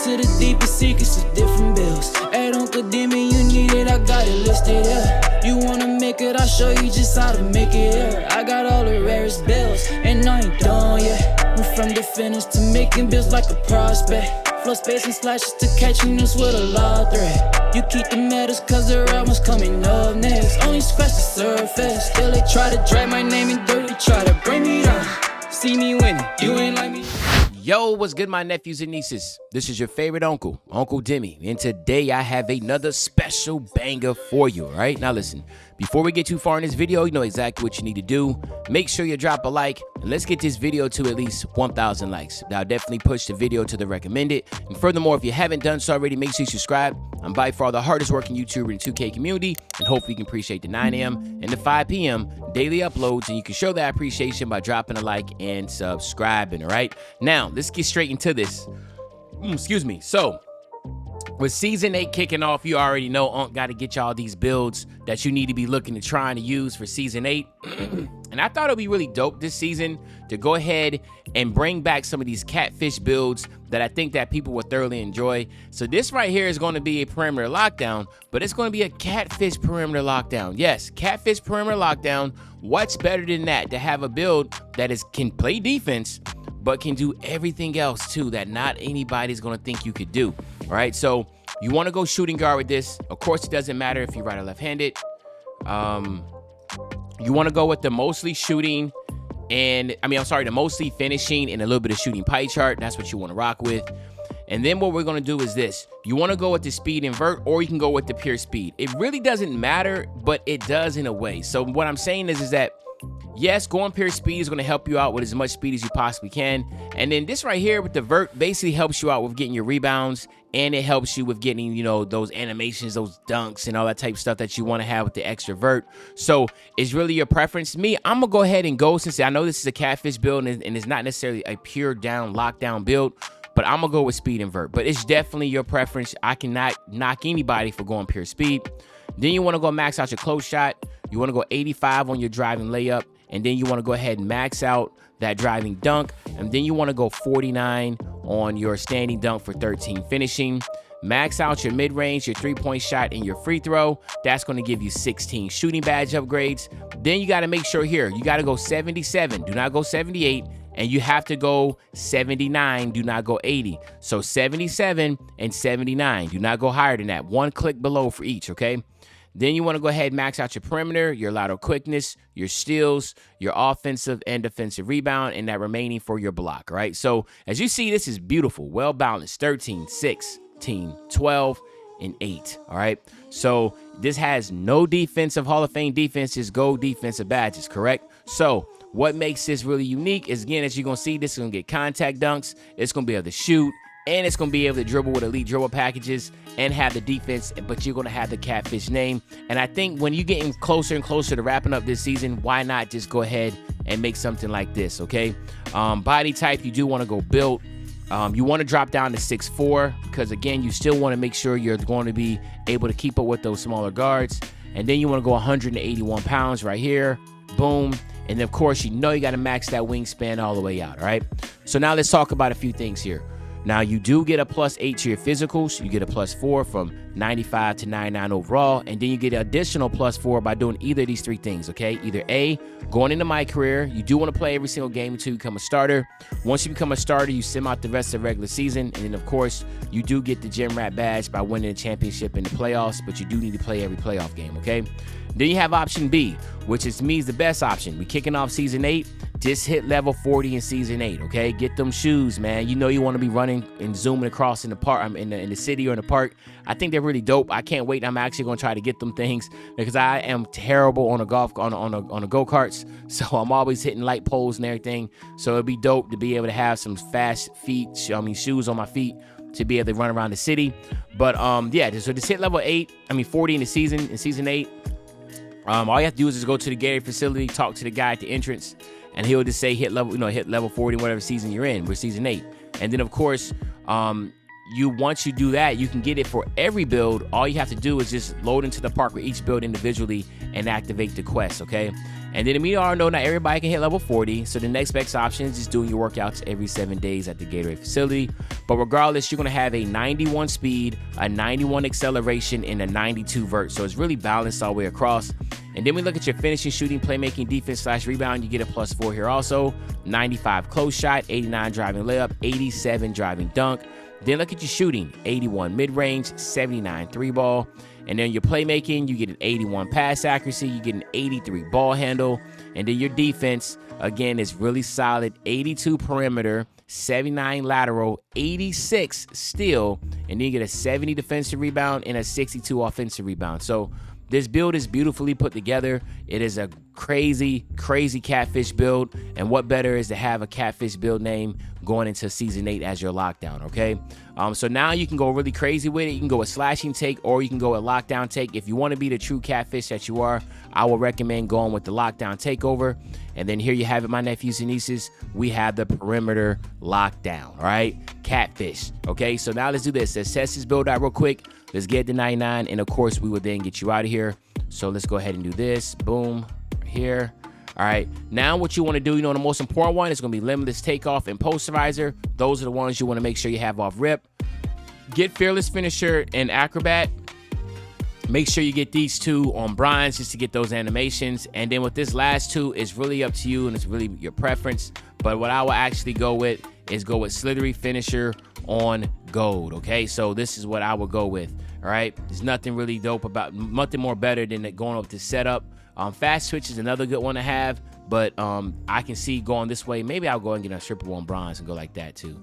to the deepest secrets of different bills. Hey, don't condemn me, you need it, I got it listed here. You wanna make it, I'll show you just how to make it here. I got all the rarest bills, and I ain't done yet. Went from the finish to making bills like a prospect. Flow space and slashes to catching us with a law threat. You keep the medals cause the right one's coming up next. Only scratch the surface. Still they try to drag my name in dirt, they try to bring me down. See me winning, you ain't like me. Yo, what's good, my nephews and nieces? This is your favorite uncle, Uncle Demi, and today I have another special banger for you, all right? Now listen, before we get too far in this video, you know exactly what you need to do. Make sure you drop a like, and let's get this video to at least 1,000 likes. That'll definitely push the video to the recommended. And furthermore, if you haven't done so already, make sure you subscribe. I'm by far the hardest working YouTuber in the 2K community, and hopefully you can appreciate the 9 a.m. and the 5 p.m. daily uploads, and you can show that appreciation by dropping a like and subscribing, all right? Now, let's get straight into this. Excuse me. So, with Season 8 kicking off, you already know Unc got to get y'all these builds that you need to be looking to trying to use for Season 8. And I thought it would be really dope this season to go ahead and bring back some of these catfish builds that I think that people will thoroughly enjoy. So this right here is going to be a perimeter lockdown, but it's going to be a catfish perimeter lockdown. Yes, catfish perimeter lockdown. What's better than that? To have a build that can play defense, but can do everything else too that not anybody's going to think you could do. All right, so you want to go shooting guard with this. Of course, it doesn't matter if you're right or left-handed. You want to go with the mostly shooting and, the mostly finishing and a little bit of shooting pie chart. That's what you want to rock with. And then what we're going to do is this. You want to go with the speed invert, or you can go with the pure speed. It really doesn't matter, but it does in a way. So what I'm saying is that, yes, going pure speed is going to help you out with as much speed as you possibly can. And then this right here with the vert basically helps you out with getting your rebounds, and it helps you with getting, you know, those animations, those dunks, and all that type of stuff that you want to have with the extra vert. So it's really your preference. Me, I'm going to go ahead and go, since I know this is a catfish build and it's not necessarily a pure down lockdown build, but I'm going to go with speed invert. But it's definitely your preference. I cannot knock anybody for going pure speed. Then you want to go max out your close shot. You want to go 85 on your driving layup. And then you want to go ahead and max out that driving dunk. And then you want to go 49 on your standing dunk for 13 finishing. Max out your mid-range, your three-point shot, and your free throw. That's going to give you 16 shooting badge upgrades. Then you got to make sure here, you got to go 77. Do not go 78. And you have to go 79. Do not go 80. So 77 and 79. Do not go higher than that. One click below for each, okay? Then you want to go ahead and max out your perimeter, your lateral quickness, your steals, your offensive and defensive rebound, and that remaining for your block, right? So as you see, this is beautiful, well-balanced, 13, 16, 12, and 8, all right? So this has no defensive Hall of Fame defense, just gold defensive badges, correct? So what makes this really unique is, again, as you're going to see, this is going to get contact dunks, it's going to be able to shoot, and it's going to be able to dribble with elite dribble packages and have the defense, but you're going to have the catfish name. And I think when you're getting closer and closer to wrapping up this season, why not just go ahead and make something like this, okay? Body type, you do want to go built. You want to drop down to 6'4", because, again, you still want to make sure you're going to be able to keep up with those smaller guards. And then you want to go 181 pounds right here. Boom. And, then, of course, you know you got to max that wingspan all the way out, all right? So now let's talk about a few things here. Now, you do get a +8 to your physicals. You get a +4 from 95 to 99 overall. And then you get an additional +4 by doing either of these three things, okay? Either A, going into my career, you do want to play every single game until you become a starter. Once you become a starter, you sim out the rest of the regular season. And then, of course, you do get the Gym Rat badge by winning the championship in the playoffs, but you do need to play every playoff game, okay? Then you have option B, which is me, is the best option. We're kicking off Season 8. Just hit level 40 in Season 8, okay? Get them shoes, man. You know you want to be running and zooming across in the park, in the city or in the park. I think they're really dope. I can't wait. I'm actually going to try to get them things because I am terrible on a go-karts. So I'm always hitting light poles and everything. So it'd be dope to be able to have some fast shoes on my feet to be able to run around the city. But yeah, so just hit level 40 in Season 8. All you have to do is just go to the Gatorade facility, talk to the guy at the entrance, and he'll just say hit level 40 in whatever season you're in. We're Season 8. And then, of course, once you do that, you can get it for every build. All you have to do is just load into the park with each build individually and activate the quest, okay? And then we all know not everybody can hit level 40. So the next best option is just doing your workouts every 7 days at the Gatorade facility. But regardless, you're going to have a 91 speed, a 91 acceleration, and a 92 vert. So it's really balanced all the way across. And then we look at your finishing, shooting, playmaking, defense / rebound. You get a +4 here also. 95 close shot, 89 driving layup, 87 driving dunk. Then look at your shooting, 81 mid-range, 79 3-ball. And then your playmaking, you get an 81 pass accuracy, you get an 83 ball handle. And then your defense, again, is really solid, 82 perimeter, 79 lateral, 86 steal, and then you get a 70 defensive rebound and a 62 offensive rebound. So this build is beautifully put together. It is a crazy, crazy catfish build. And what better is to have a catfish build name going into season 8 as your lockdown, okay? So now you can go really crazy with it. You can go a slashing take or you can go a lockdown take. If you want to be the true catfish that you are, I will recommend going with the lockdown takeover. And then here you have it, my nephews and nieces. We have the perimeter lockdown, all right? Catfish, okay? So now let's do this. Let's test this build out real quick. Let's get the 99, and of course, we will then get you out of here. So let's go ahead and do this. Boom, right here. All right, now what you want to do, the most important one is going to be limitless takeoff and posterizer. Those are the ones you want to make sure you have off rip. Get fearless finisher and acrobat. Make sure you get these two on bronze just to get those animations. And then with this last two, it's really up to you and it's really your preference. But what I will actually go with is go with slithery finisher on gold, okay? So this is what I would go with, all right? There's nothing really dope about, nothing more better than going up to setup. Fast switch is another good one to have, but I can see going this way. Maybe I'll go and get a stripper on bronze and go like that too.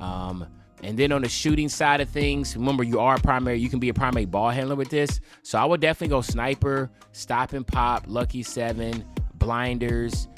And then on the shooting side of things, remember you can be a primary ball handler with this. So I would definitely go sniper, stop and pop, lucky 7, blinders,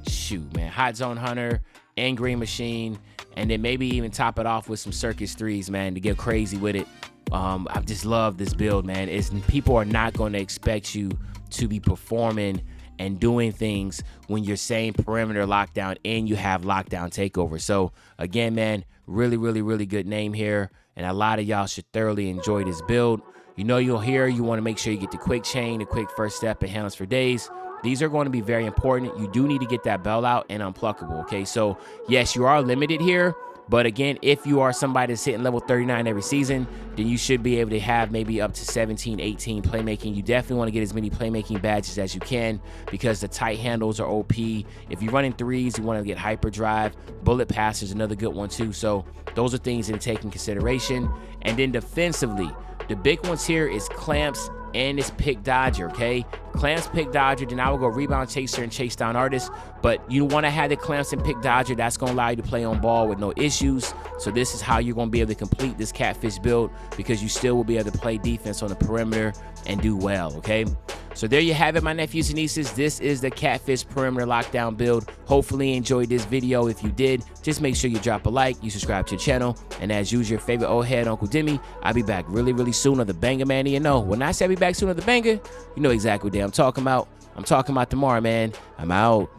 shoot, man, hot zone hunter, and green machine. And then maybe even top it off with some circus 3s, man, to get crazy with it. I just love this build, man. People are not going to expect you to be performing and doing things when you're saying perimeter lockdown and you have lockdown takeover. So again, man, really, really, really good name here. And a lot of y'all should thoroughly enjoy this build. You want to make sure you get the quick chain, the quick first step, and handles for days. These are going to be very important. You do need to get that bell out and unpluckable, okay? So yes, you are limited here. But again, if you are somebody that's hitting level 39 every season, then you should be able to have maybe up to 17, 18 playmaking. You definitely want to get as many playmaking badges as you can because the tight handles are OP. If you're running 3s, you want to get hyperdrive. Bullet pass is another good one too. So those are things to take in consideration. And then defensively, the big ones here is clamps and it's pick dodger, okay? Clamps, pick dodger, then I will go rebound chaser and chase down artist. But you want to have the clamps and pick dodger. That's going to allow you to play on ball with no issues. So this is how you're going to be able to complete this catfish build because you still will be able to play defense on the perimeter and do well, okay? So there you have it, my nephews and nieces. This is the catfish perimeter lockdown build. Hopefully you enjoyed this video. If you did, just make sure you drop a like, you subscribe to the channel, and as usual, your favorite old head, Uncle Demi. I'll be back really, really soon on the Banger Man. When I say I'll be back soon on the Banger, you know exactly what day I'm talking about. I'm talking about tomorrow, man. I'm out.